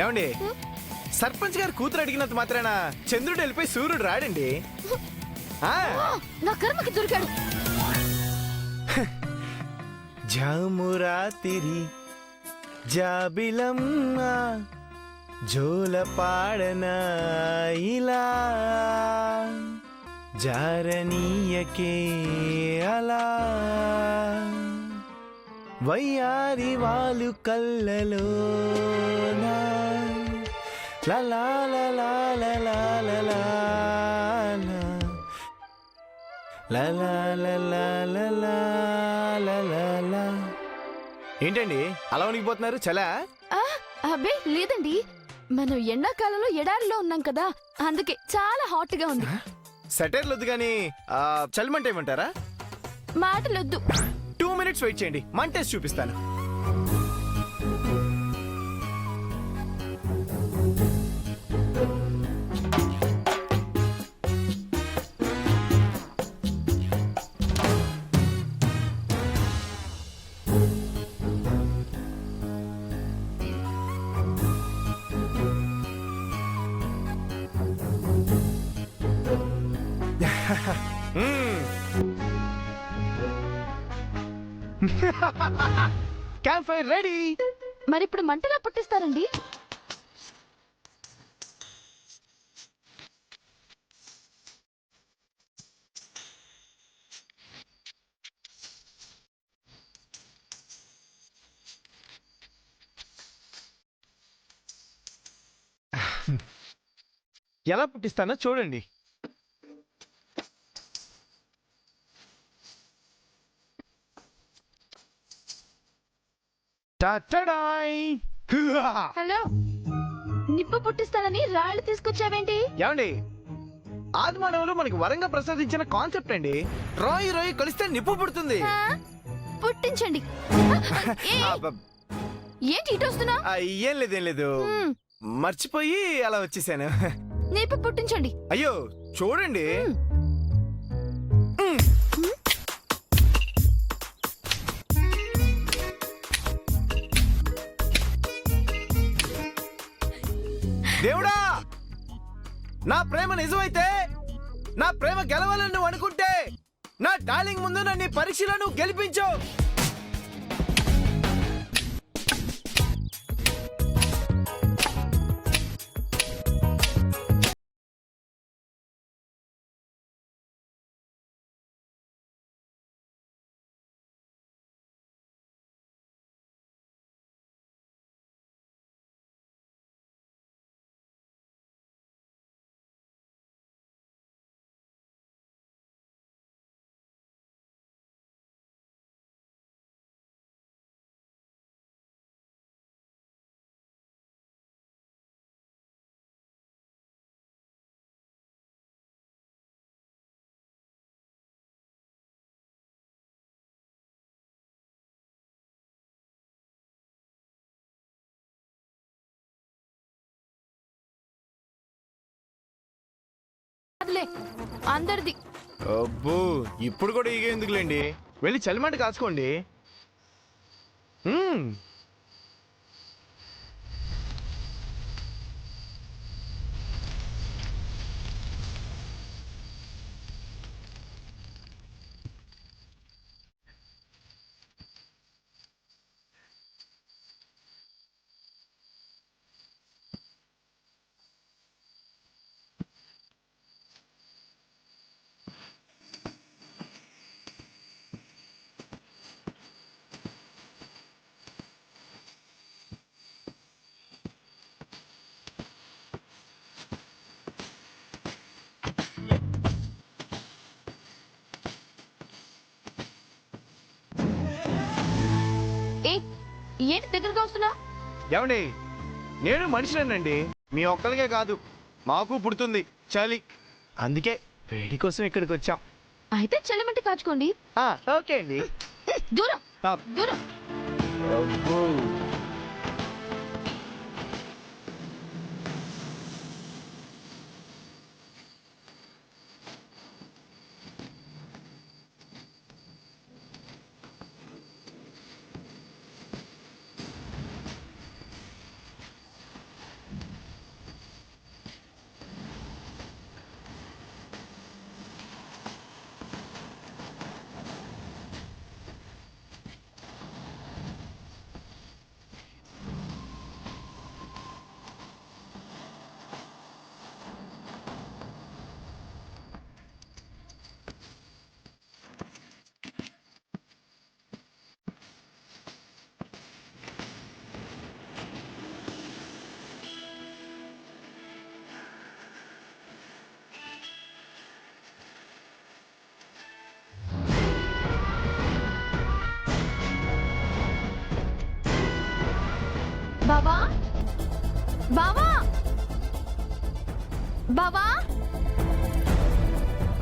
ఏమండి సర్పంచ్ గారు కూతురు అడిగినంత మాత్రాన చంద్రుడు వెళ్ళిపోయి సూర్యుడు రాడండి. నా కర్మకి దొరికాడు. జామురాతిరి జాబిలమ్మ జోల పాడన ఇలా జారనీయకే అలా వయ్యారి వాలు కళ్ళలో ఏంటండి అలా వణికిపోతున్నారు? చలా? అబ్బే లేదండి, మనం ఎండాకాలంలో ఎడారిలో ఉన్నాం కదా, అందుకే చాలా హాట్ గా ఉంది. సెటైర్లు వద్దు కానీ చలిమంట ఏమంటారా? మాటలొద్దు. 2 minutes వెయిట్ చేయండి, మంటేసి చూపిస్తాను. Camp fire ready. మరి ఇప్పుడు మంటలా పుట్టిస్తారండి? ఎలా పుట్టిస్తానో చూడండి. హలో, నిప్పు పుట్టిస్తానని రాళ్ళు తీసుకొచ్చావేంటి? ఏమండి ఆదిమానవులు మనకి వరంగా ప్రసాదించిన కాన్సెప్ట్ అండి. రాయి రాయి కలిస్తే నిప్పు పుడుతుంది. పుట్టించండి. ఏంటి ఇటు వస్తున్నా? ఏం లేదు ఏం లేదు, మర్చిపోయి అలా వచ్చేసాను. నిప్పు పుట్టించండి. అయ్యో చూడండి. దేవుడా, నా ప్రేమ నిజమైతే, నా ప్రేమ గెలవాలని నువ్వు అనుకుంటే, నా డార్లింగ్ ముందు నన్ను పరీక్షలో నువ్వు గెలిపించు. అందరిది. అబ్బో ఇప్పుడు కూడా ఇక ఎందుకులేండి, వెళ్ళి చలిమంట కాసుకోండి. ఏంటి దగ్గరగా వస్తున్నా? ఏమండి నేను మనిషినేనండి, మీ ఒక్కరికే కాదు మాకు పుడుతుంది చలి, అందుకే వేడి కోసం ఇక్కడికి వచ్చాం. అయితే చలిమంట కాచుకోండి. ఓకే అండి. దూరం దూరం. బావా బావా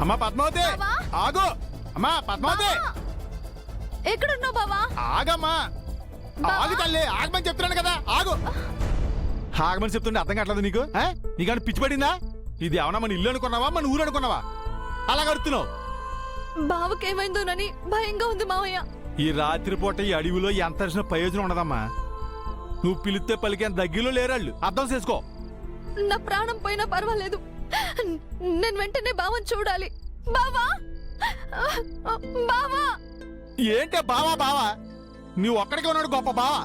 అమ్మా పద్మావతి బావా? ఆగు. అమ్మా పద్మావతి ఎక్కడున్నావు బావా? ఆగమ్మా. ఆగు తల్లి, ఆగమని చెప్తున్నాను కదా, ఆగు. ఆగమని చెప్తుంటే అర్థం కావట్లేదు నీకు? నీకన్నా పిచ్చి పడిందా? ఇది ఏమన్నా మన ఇల్లు అనుకున్నావా, మన ఊరు అనుకున్నావా? అలా కడుతున్నావు. బావకేమైందోనని భయంగా ఉంది మావయ్య. ఈ రాత్రిపూట ఈ అడవిలో ఎంత అరిసిన ప్రయోజనం ఉండదమ్మా. నువ్వు పిలిస్తే పలికేంత దగ్గరలో లేరాళ్ళు, అర్థం చేసుకో. నా ప్రాణం పోయినా పర్వాలేదు, నేను వెంటనే బావని చూడాలి. బావా బావా ఏంటే బావా బావా? నువ్వు ఒక్కడికే ఉన్నాడు గొప్ప బావా.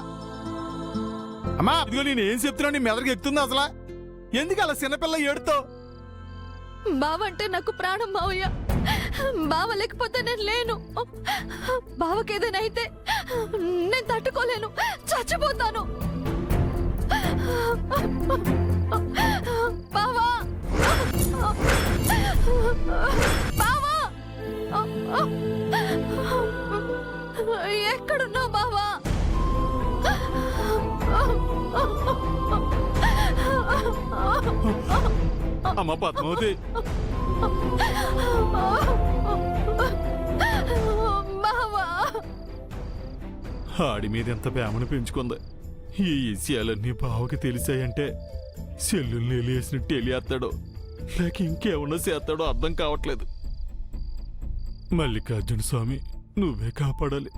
అమ్మా ఇదిగో నేను ఏం చెప్తున్నా నీ మెదడుకి ఎక్కుతుంది అసలు. ఎందుకు అలా చిన్నపిల్ల ఏడుతావు? బావ అంటే నాకు ప్రాణం మావయ్య. బావ లేకపోతే నేను లేను. బావకేదైనా అయితే నేను తట్టుకోలేను, చచ్చిపోతాను. బావా బావా ఎక్కడున్నావు బావా? అమ్మ పద్మావతి, బావా ఆడి మీద ఎంత ప్రేమను పెంచుకుంది. ఈ విషయాలన్నీ బావకి తెలిసాయంటే సెల్లుల్ని వెళ్ళేసినట్టు వెళ్ళేస్తాడో లేక ఇంకేమన్నా చేస్తాడో అర్థం కావట్లేదు. మల్లికార్జున స్వామి నువ్వే కాపాడాలి.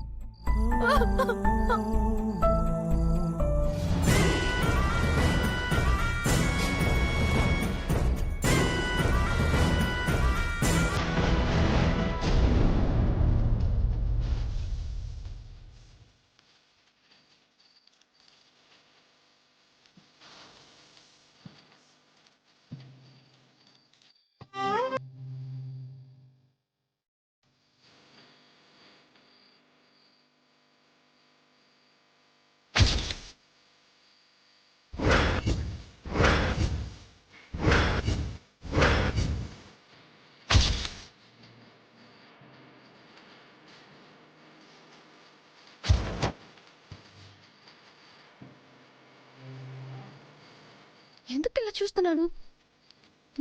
ఎందుకు ఇలా చూస్తున్నాడు?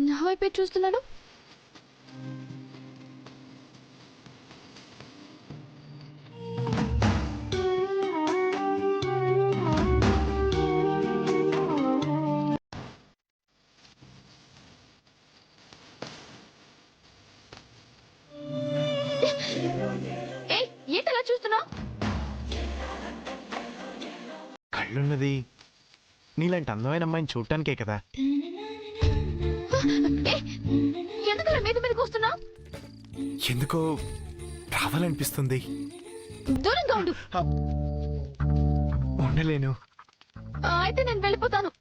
నా వైపే చూస్తున్నాడు. ఏంటి అలా చూస్తున్నావు? కళ్ళున్నది నీలాంటి అందమైన అమ్మాయిని చూడటానికే కదా. ఎందుకు మీద మీదకి వస్తున్నావు? ఎందుకో రావాలనిపిస్తుంది. దూరంగా ఉండు. ఉండలేను. అయితే నేను వెళ్ళిపోతాను.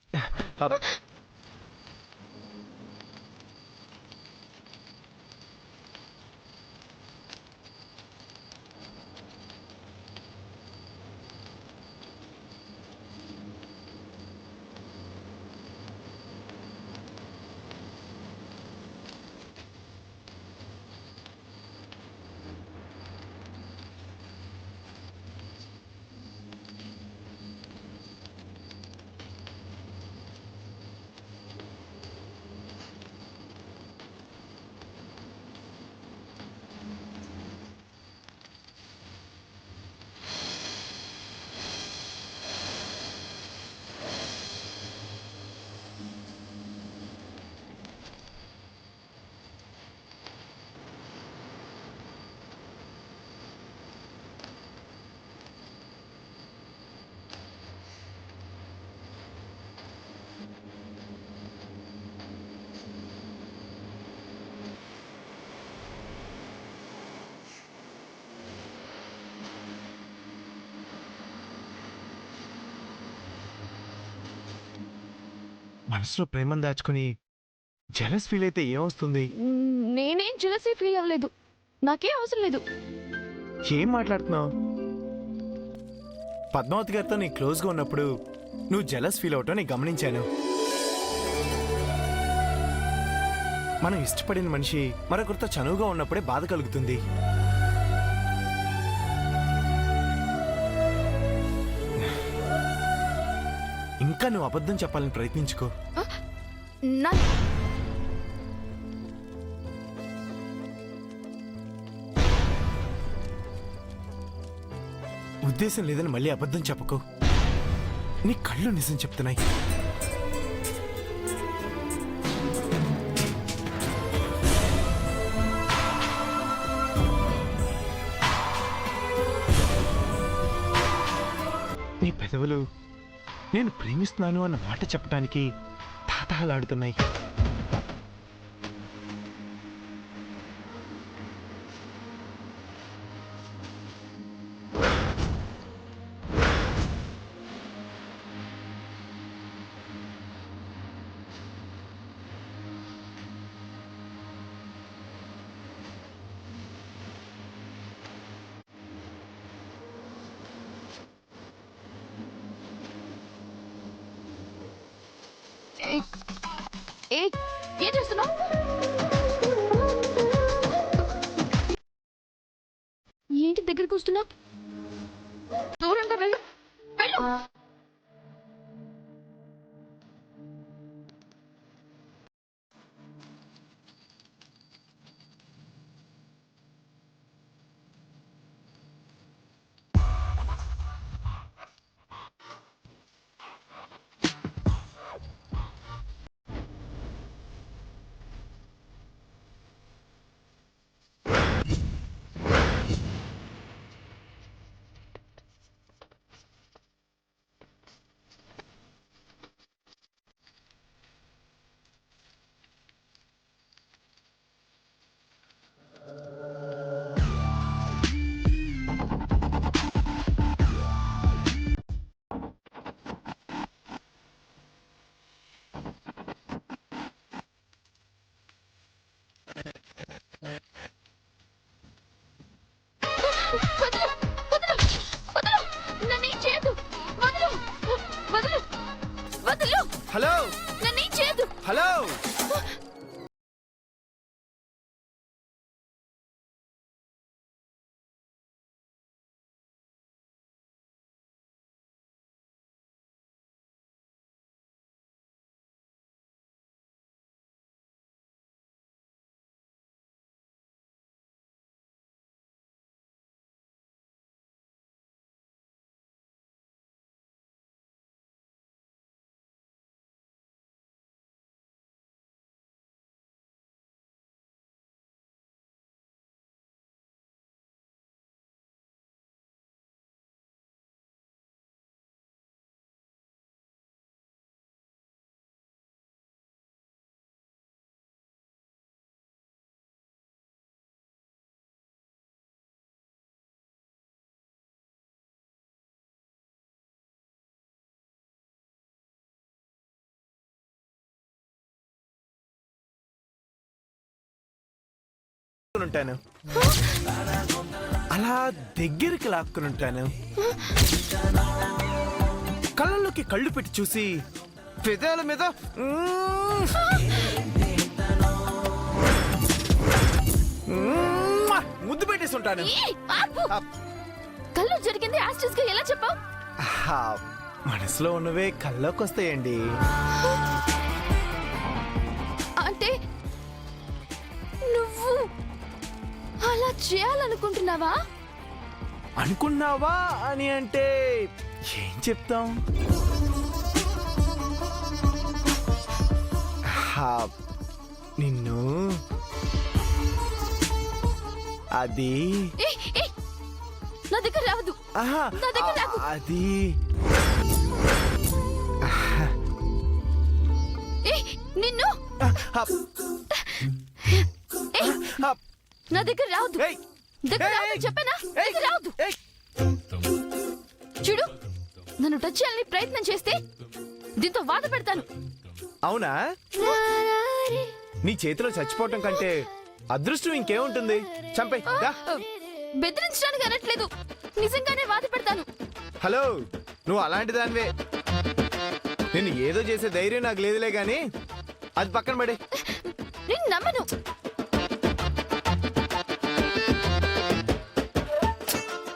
మనసులో ప్రేమను దాచుకుని జెలస్ ఫీల్ అయితే ఏమొస్తుంది? నేనేం జెలసీ ఫీల్ అవ్వలేదు. నాకేం అవసరం లేదు. ఏం మాట్లాడుతున్నావు? పద్మావతి గారితో నీ క్లోజ్గా ఉన్నప్పుడు నువ్వు జెలస్ ఫీల్ అవటం నేను గమనించాను. మనం ఇష్టపడిన మనిషి మరొకరితో చనువుగా ఉన్నప్పుడే బాధ కలుగుతుంది. ఇంకా నువ్వు అబద్ధం చెప్పాలని ప్రయత్నించుకో. నా ఉద్దేశం లేదని మళ్ళీ అబద్ధం చెప్పకు. నీ కళ్ళు నిజం చెప్తున్నాయి. నీ పెదవులు నేను ప్రేమిస్తున్నాను అన్న మాట చెప్పడానికి తాతలాడుతున్నాయి. ఏం చేస్తున్నావు? ఏంటి దగ్గరికి వస్తున్నావు? దూరంగా వెళ్ళు. వెళ్ళు. వదలు, వదలు, వదలు. నన్నేం చేయొద్దు. వదలు, వదలు, వదలు. హలో నన్నేం చేయొద్దు. హలో ఉంటాను, అలా దగ్గరికి లాక్కుని ఉంటాను. కళ్ళల్లోకి కళ్ళు పెట్టి చూసి పెదాల మీద ముద్దు పెట్టేసి ఉంటాను. కళ్ళు జరిగింది యాస్టిస్ గా ఎలా చెప్పావు? మనసులో ఉన్నవే కల్లోకి వస్తాయండి. అంటే నువ్వు అలా చేయాలనుకుంటున్నావా? అనుకున్నావా అని అంటే ఏం చెప్తాం? నిన్ను అది నా దగ్గర రావద్దు. నా దగ్గర రాకు. అది నిన్ను నా దగ్గర రావద్దు. దగ్గర రావద్దు చెప్పానా? దగ్గర రావద్దు. చూడు, నన్ను టచ్ చేయాలని ప్రయత్నం చేస్తే దీంతో బాధ పెడతాను. అవునా? నీ చేతిలో చచ్చిపోవటం కంటే అదృష్టం ఇంకేముంటుంది? చంపే. బెదిరించడానికి అనట్లేదు, నిజంగానే బాధ పెడతాను. హలో, నువ్వు అలాంటి దానివే. నేను ఏదో చేసే ధైర్యం నాకు లేదులే గాని అది పక్కన పడే. నేను నమ్మను.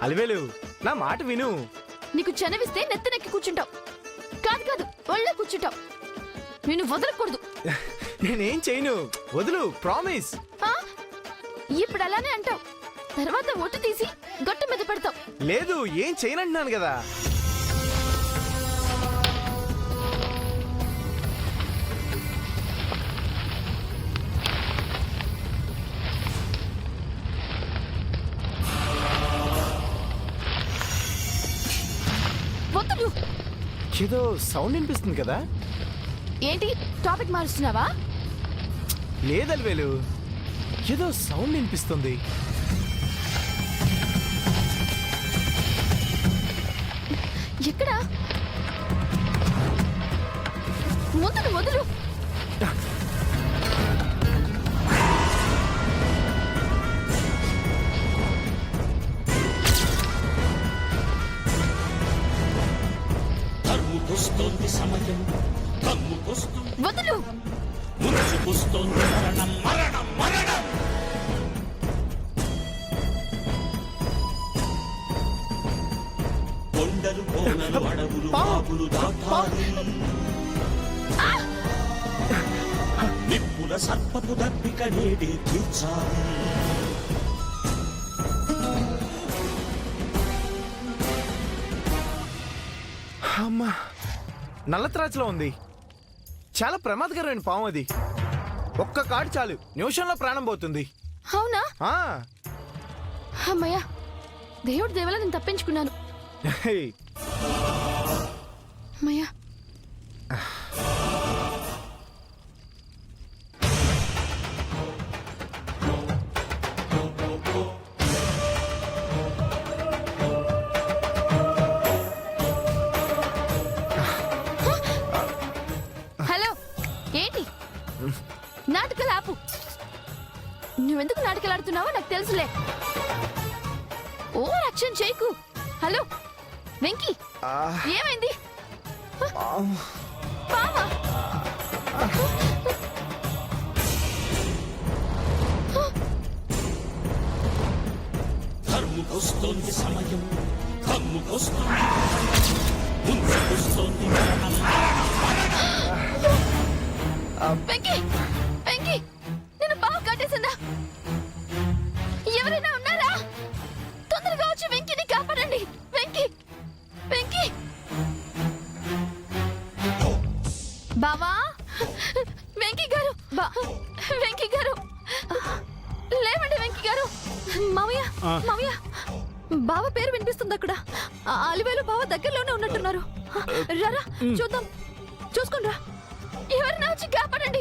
అలివేలు, నా మాట విను. నీకు చెనవిస్తే నెత్తనెక్కి కూర్చుంటావు. కాదు కాదు, ఒళ్ళో కూర్చుంటావు. నిన్ను వదలకూడదు. నేనేం చేయను, వదులు, ప్రామిస్. ఆ? ఇప్పుడు అలానే అంటావు, తర్వాత ఒట్టు తీసి గొట్ట మీద పెడతావు. లేదు, ఏం చేయనంటున్నాను కదా. వద్దు. ఏదో సౌండ్ వినిపిస్తుంది కదా. ఏంటి టాపిక్ మారుస్తున్నావా? లేదల్వేలు, ఏదో సౌండ్ వినిపిస్తుంది. ఎక్కడా? వదులు వదులు. తరుముకొస్తోంది సమయం, కమ్ముకొస్తోంది, వదులు. ముంచుకొస్తోంది మరణం, మరణం, మరణం. కొండలు, కోనలు, అడవులు, వాగులు దాటాలి. నిప్పుల సర్పపు దర్పిక నేడే తీర్చాలి. అమ్మా, నల్లత్రాచులో ఉంది. చాలా ప్రమాదకరమైన పాము అది. ఒక్క కాడు చాలు, నిమిషంలో ప్రాణం పోతుంది. అవునా? ఆ, అమ్మయ్యా, దేవుడి దేవల నేను తప్పించుకున్నాను. హే, అమ్మయ్యా. హలో, ఏంటి నాటకాలు ఆపు. నువ్వెందుకు నాటకాలు ఆడుతున్నావో నాకు తెలుసులే. ఓవర్ యాక్షన్ చేయకు. హలో వెంకీ, ఆ, ఏమైంది? పాము. పావా? తరుముకొస్తోంది సమయం, కమ్ముకొస్తోంది, ముంచుకొస్తోంది మరణం. వెంకీ, వెంకీ, నేను పావు కట్టేసిందా? ఎవరైనా ఉన్నారా? తొందరగా వచ్చి వెంకీని కాపాడండి. వెంకీ, వెంకీ. బావా, వెంకీ గారు, వెంకీ గారు, లేవండి వెంకీ గారు. మావయ్య, మావయ్య, బావ పేరు వినిపిస్తుంది అక్కడ. అలివేలు బావ దగ్గరలోనే ఉన్నట్టున్నారు. రారా చూద్దాం, చూసుకోండి రా. ఎవరైనా వచ్చి కాపాడండి.